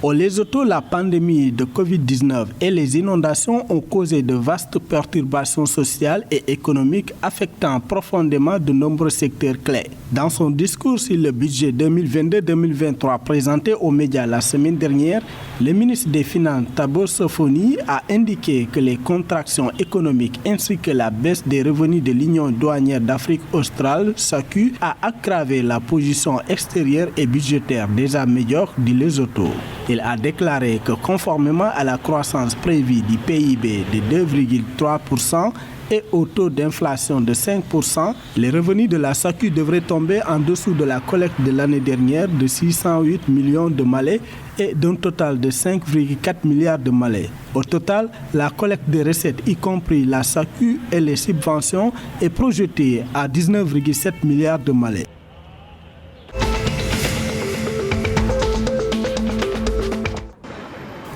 Au Lesotho, la pandémie de Covid-19 et les inondations ont causé de vastes perturbations sociales et économiques affectant profondément de nombreux secteurs clés. Dans son discours sur le budget 2022-2023 présenté aux médias la semaine dernière, le ministre des Finances Thabo Sofoni a indiqué que les contractions économiques ainsi que la baisse des revenus de l'Union douanière d'Afrique australe, SACU, a aggravé la position extérieure et budgétaire déjà médiocre du Lesotho. Il a déclaré que conformément à la croissance prévue du PIB de 2,3% et au taux d'inflation de 5%, les revenus de la SACU devraient tomber en dessous de la collecte de l'année dernière de 608 millions de malais et d'un total de 5,4 milliards de malais. Au total, la collecte des recettes, y compris la SACU et les subventions, est projetée à 19,7 milliards de malais.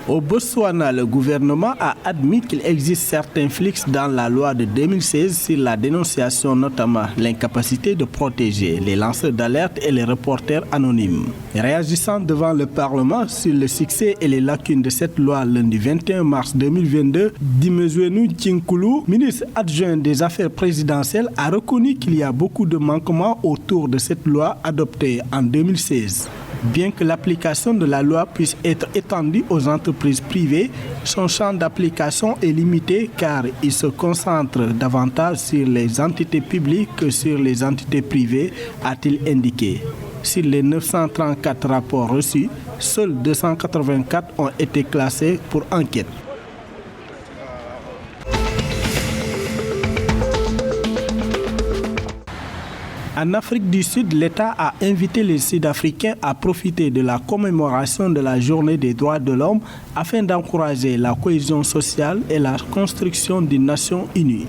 Au Botswana, le gouvernement a admis qu'il existe certains flics dans la loi de 2016 sur la dénonciation, notamment l'incapacité de protéger les lanceurs d'alerte et les reporters anonymes. Réagissant devant le Parlement sur le succès et les lacunes de cette loi lundi 21 mars 2022, Dimezwenu Tchinkulu, ministre adjoint des Affaires présidentielles, a reconnu qu'il y a beaucoup de manquements autour de cette loi adoptée en 2016. Bien que l'application de la loi puisse être étendue aux entreprises privées, son champ d'application est limité car il se concentre davantage sur les entités publiques que sur les entités privées, a-t-il indiqué. Sur les 934 rapports reçus, seuls 284 ont été classés pour enquête. En Afrique du Sud, l'État a invité les Sud-Africains à profiter de la commémoration de la Journée des droits de l'homme afin d'encourager la cohésion sociale et la construction d'une nation unie.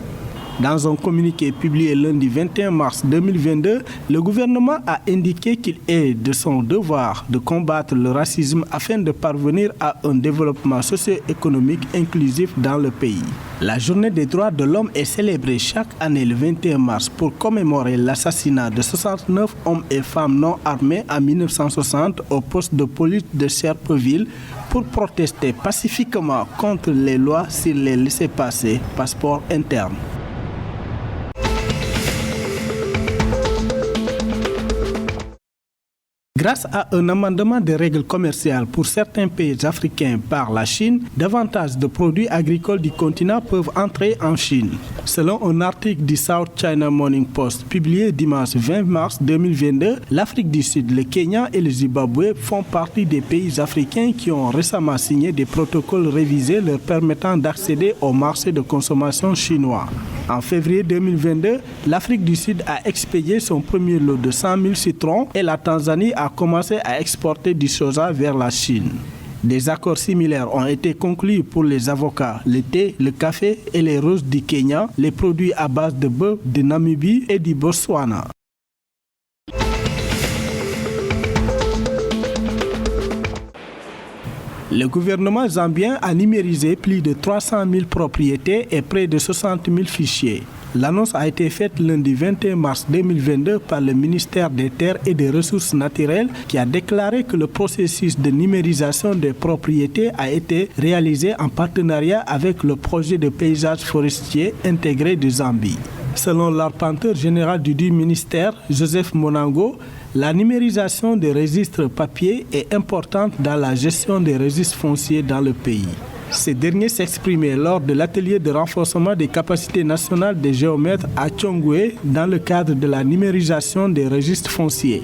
Dans un communiqué publié lundi 21 mars 2022, le gouvernement a indiqué qu'il est de son devoir de combattre le racisme afin de parvenir à un développement socio-économique inclusif dans le pays. La Journée des droits de l'homme est célébrée chaque année le 21 mars pour commémorer l'assassinat de 69 hommes et femmes non armés en 1960 au poste de police de Sherbrooke pour protester pacifiquement contre les lois sur les laissez-passer, passeports internes. Grâce à un amendement des règles commerciales pour certains pays africains par la Chine, davantage de produits agricoles du continent peuvent entrer en Chine. Selon un article du South China Morning Post publié dimanche 20 mars 2022, l'Afrique du Sud, le Kenya et le Zimbabwe font partie des pays africains qui ont récemment signé des protocoles révisés leur permettant d'accéder au marché de consommation chinois. En février 2022, l'Afrique du Sud a expédié son premier lot de 100 000 citrons et la Tanzanie a commencé à exporter du soja vers la Chine. Des accords similaires ont été conclus pour les avocats, le thé, le café et les roses du Kenya, les produits à base de bœuf de Namibie et du Botswana. Le gouvernement zambien a numérisé plus de 300 000 propriétés et près de 60 000 fichiers. L'annonce a été faite lundi 21 mars 2022 par le ministère des Terres et des Ressources naturelles qui a déclaré que le processus de numérisation des propriétés a été réalisé en partenariat avec le projet de paysage forestier intégré de Zambie. Selon l'arpenteur général du ministère, Joseph Monango, la numérisation des registres papier est importante dans la gestion des registres fonciers dans le pays. Ces derniers s'exprimaient lors de l'atelier de renforcement des capacités nationales des géomètres à Tchongwe dans le cadre de la numérisation des registres fonciers.